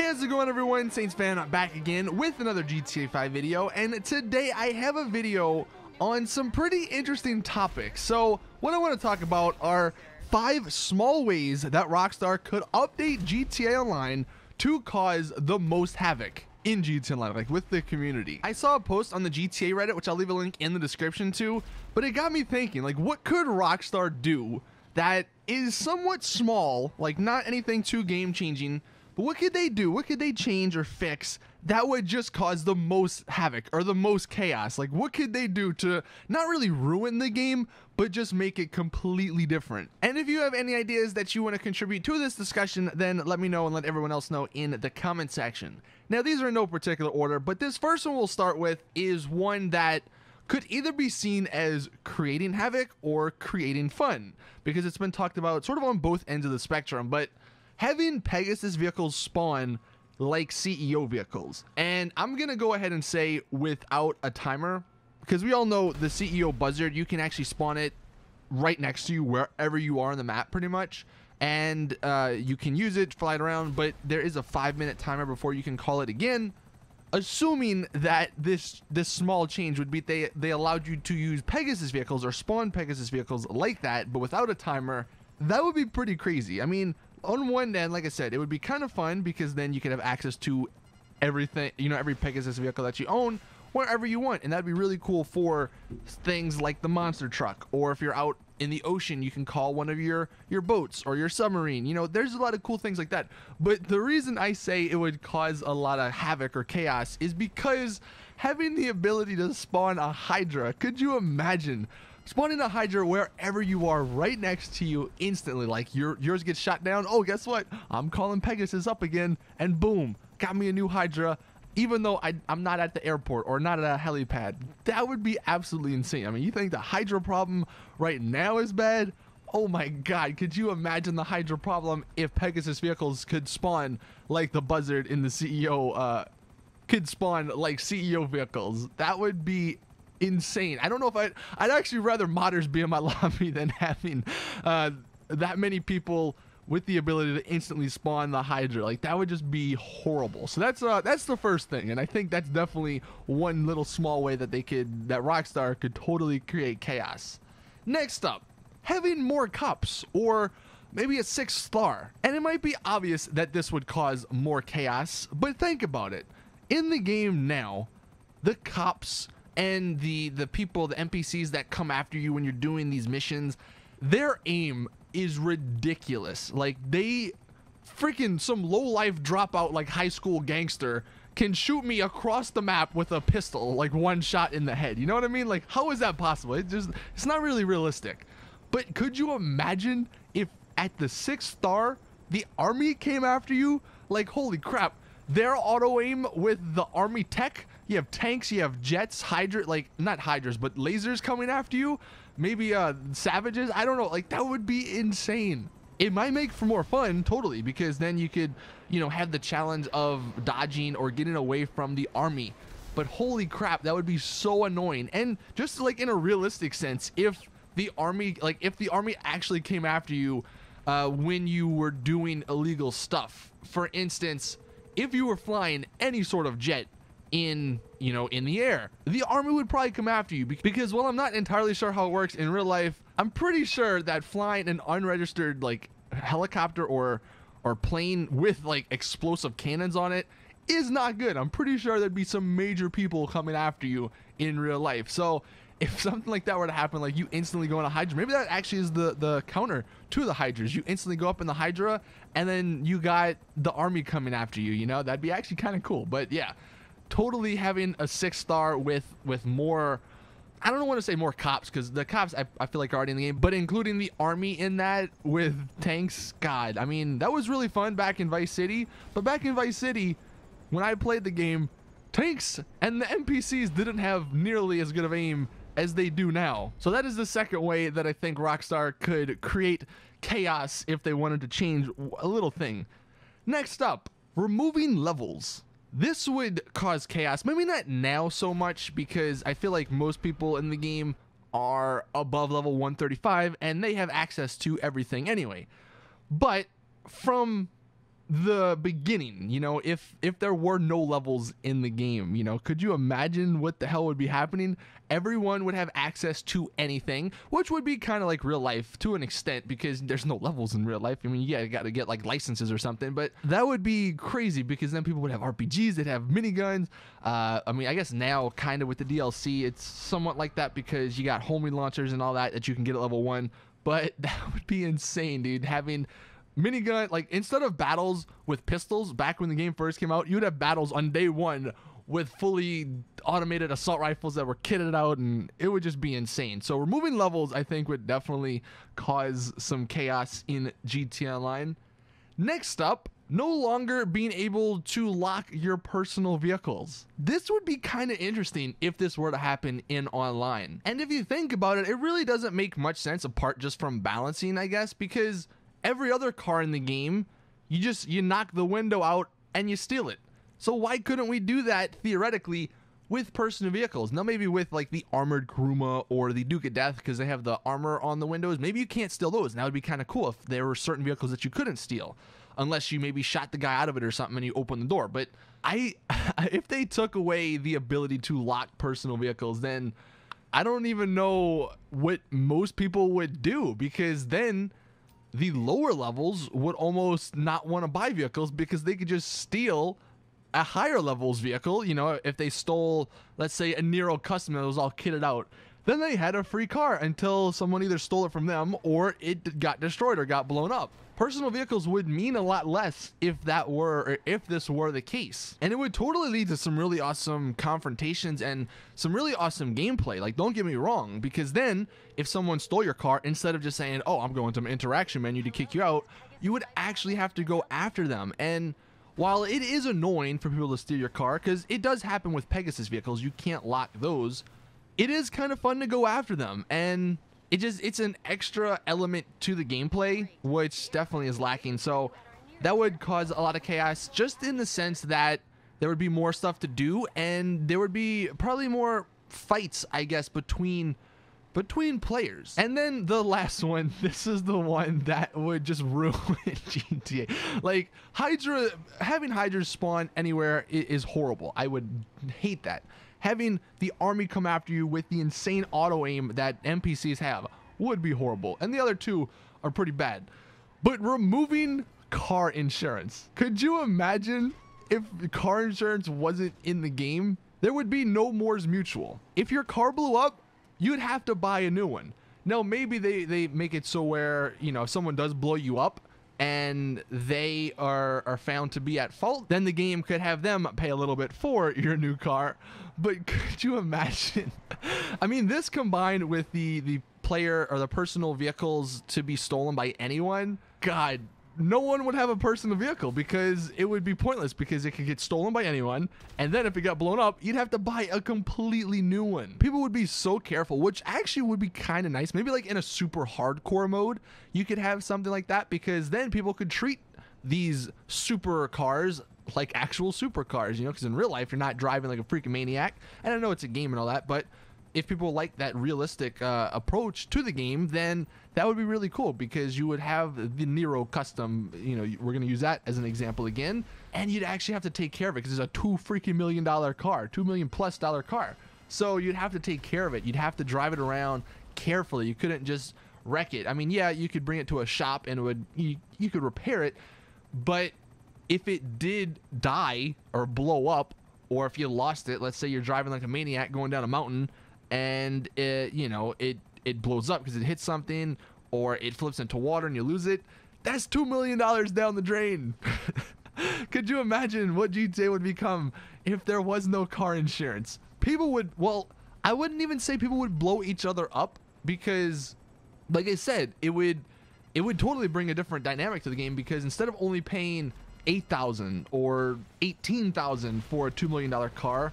Hey, how's it going, everyone? Saintsfan back again with another GTA 5 video, and today I have a video on some pretty interesting topics. So what I want to talk about are 5 small ways that Rockstar could update GTA Online to cause the most havoc in GTA Online, like with the community. I saw a post on the GTA Reddit, which I'll leave a link in the description to, but it got me thinking, like, what could Rockstar do that is somewhat small, like not anything too game-changing, but what could they do? What could they change or fix that would just cause the most havoc or the most chaos? Like, what could they do to not really ruin the game, but just make it completely different? And if you have any ideas that you want to contribute to this discussion, then let me know and let everyone else know in the comment section. Now, these are in no particular order, but this first one we'll start with is one that could either be seen as creating havoc or creating fun, because it's been talked about sort of on both ends of the spectrum. But having Pegasus vehicles spawn like CEO vehicles, and I'm gonna go ahead and say without a timer, because we all know the CEO buzzard, you can actually spawn it right next to you wherever you are on the map pretty much, and you can use it, fly it around, but there is a 5-minute timer before you can call it again. Assuming that this small change would be they allowed you to use Pegasus vehicles or spawn Pegasus vehicles like that, but without a timer, that would be pretty crazy. I mean, on one end, like I said, it would be kind of fun because then you could have access to everything, you know, every Pegasus vehicle that you own wherever you want, and that'd be really cool for things like the monster truck, or if you're out in the ocean, you can call one of your boats or your submarine. You know, there's a lot of cool things like that. But the reason I say it would cause a lot of havoc or chaos is because having the ability to spawn a Hydra, could you imagine spawning a Hydra wherever you are right next to you instantly? Like yours gets shot down. Oh, guess what? I'm calling Pegasus up again, and boom, got me a new Hydra, even though I'm not at the airport or not at a helipad. That would be absolutely insane. I mean, you think the Hydra problem right now is bad? Oh my god, could you imagine the Hydra problem if Pegasus vehicles could spawn like the buzzard in the CEO, could spawn like CEO vehicles? That would be insane. I don't know if I'd actually rather modders be in my lobby than having that many people with the ability to instantly spawn the Hydra. Like, that would just be horrible. So that's the first thing, and I think that's definitely one little small way that Rockstar could totally create chaos. Next up, having more cops, or maybe a 6th star. And it might be obvious that this would cause more chaos, but think about it. In the game now, the cops and the people, the NPCs that come after you when you're doing these missions, their aim is ridiculous. Like, they freaking, some low-life dropout like high school gangster can shoot me across the map with a pistol, like one shot in the head. You know what I mean? Like, how is that possible? It's not really realistic. But could you imagine if at the 6th star the army came after you? Like, holy crap, their auto aim with the army tech, you have tanks, you have jets, Hydra, like not Hydras, but lasers coming after you, maybe savages, I don't know. Like, that would be insane. It might make for more fun, totally, because then you could, you know, have the challenge of dodging or getting away from the army. But holy crap, that would be so annoying. And just like in a realistic sense, if the army actually came after you when you were doing illegal stuff, for instance, if you were flying any sort of jet in the air, the army would probably come after you, because while I'm not entirely sure how it works in real life, I'm pretty sure that flying an unregistered like helicopter or plane with like explosive cannons on it is not good. I'm pretty sure there'd be some major people coming after you in real life. So if something like that were to happen, like you instantly go in a Hydra, maybe that actually is the counter to the Hydras. You instantly go up in the Hydra, and then you got the army coming after you, you know? That'd be actually kind of cool. But yeah, totally having a 6th star with more, I don't want to say more cops, because the cops I feel like are already in the game, but including the army in that with tanks, god, I mean, that was really fun back in Vice City. But back in Vice City, when I played the game, tanks and the NPCs didn't have nearly as good of aim as they do now. So that is the second way that I think Rockstar could create chaos if they wanted to change a little thing. Next up, removing levels. This would cause chaos. Maybe not now so much, because I feel like most people in the game are above level 135 and they have access to everything anyway. But from the beginning, you know, if there were no levels in the game, you know, could you imagine what the hell would be happening? Everyone would have access to anything, which would be kind of like real life to an extent, because there's no levels in real life. I mean, yeah, you got to get like licenses or something, but that would be crazy, because then people would have RPGs, they'd have miniguns. I mean, I guess now kind of with the DLC, it's somewhat like that, because you got homing launchers and all that you can get at level 1, but that would be insane, dude, having minigun. Like, instead of battles with pistols back when the game first came out, you would have battles on day 1 with fully automated assault rifles that were kitted out, and it would just be insane. So removing levels, I think, would definitely cause some chaos in GTA Online. Next up, no longer being able to lock your personal vehicles. This would be kind of interesting if this were to happen in online. And if you think about it, it really doesn't make much sense apart just from balancing, I guess, because every other car in the game, you knock the window out and you steal it. So why couldn't we do that theoretically with personal vehicles? Now, maybe with like the armored Kuruma or the Duke of Death, because they have the armor on the windows, maybe you can't steal those. And that would be kind of cool if there were certain vehicles that you couldn't steal, unless you maybe shot the guy out of it or something and you open the door. But if they took away the ability to lock personal vehicles, then I don't even know what most people would do, because then the lower levels would almost not want to buy vehicles, because they could just steal a higher levels vehicle. You know, if they stole, let's say, a Nero Custom that was all kitted out, then they had a free car until someone either stole it from them or it got destroyed or got blown up. Personal vehicles would mean a lot less if this were the case. And it would totally lead to some really awesome confrontations and some really awesome gameplay. Like, don't get me wrong, because then if someone stole your car, instead of just saying, oh, I'm going to an interaction menu to kick you out, you would actually have to go after them. And while it is annoying for people to steal your car, because it does happen with Pegasus vehicles, you can't lock those, it is kind of fun to go after them. And it's an extra element to the gameplay, which definitely is lacking. So that would cause a lot of chaos, just in the sense that there would be more stuff to do, and there would be probably more fights, I guess, between players. And then the last one, this is the one that would just ruin GTA. Like, having Hydra spawn anywhere is horrible. I would hate that. Having the army come after you with the insane auto aim that NPCs have would be horrible. And the other two are pretty bad. But removing car insurance. Could you imagine if car insurance wasn't in the game? There would be no Moore's Mutual. If your car blew up, you'd have to buy a new one. Now, maybe they make it so where, you know, if someone does blow you up and they are found to be at fault, then the game could have them pay a little bit for your new car. But could you imagine? I mean, this combined with the player or the personal vehicles to be stolen by anyone, God, no one would have a personal vehicle, because it would be pointless, because it could get stolen by anyone, and then if it got blown up, you'd have to buy a completely new one. People would be so careful, which actually would be kind of nice. Maybe like in a super hardcore mode, you could have something like that, because then people could treat these super cars like actual supercars, you know, because in real life, you're not driving like a freaking maniac. And I know it's a game and all that, but if people like that realistic approach to the game, then that would be really cool, because you would have the Nero Custom, you know, we're going to use that as an example again, and you'd actually have to take care of it, because it's a $2 million car, $2 million+ car. So you'd have to take care of it. You'd have to drive it around carefully. You couldn't just wreck it. I mean, yeah, you could bring it to a shop and you could repair it, but if it did die or blow up, or if you lost it, let's say you're driving like a maniac going down a mountain, and it blows up because it hits something, or it flips into water and you lose it, that's $2 million down the drain. Could you imagine what GTA would become if there was no car insurance? People would, well, I wouldn't even say people would blow each other up, because like I said, it would totally bring a different dynamic to the game, because instead of only paying $8,000 or $18,000 for a $2 million car,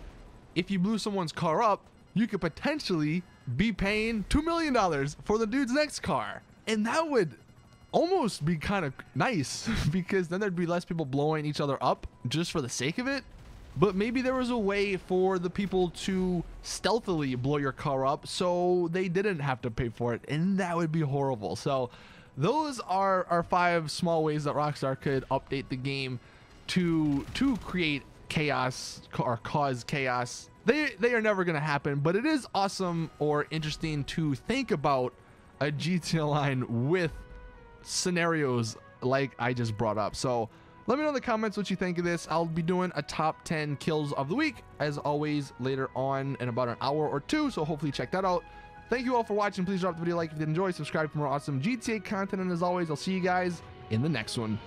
if you blew someone's car up, you could potentially be paying $2 million for the dude's next car. And that would almost be kind of nice, because then there'd be less people blowing each other up just for the sake of it. But maybe there was a way for the people to stealthily blow your car up so they didn't have to pay for it, and that would be horrible. So those are 5 small ways that Rockstar could update the game to create chaos or cause chaos. They are never going to happen, but it is awesome or interesting to think about a GTA line with scenarios like I just brought up. So let me know in the comments what you think of this. I'll be doing a top 10 kills of the week, as always, later on in about an hour or 2, so hopefully check that out. Thank you all for watching. Please drop the video a like if you did enjoy, subscribe for more awesome GTA content, and as always, I'll see you guys in the next one.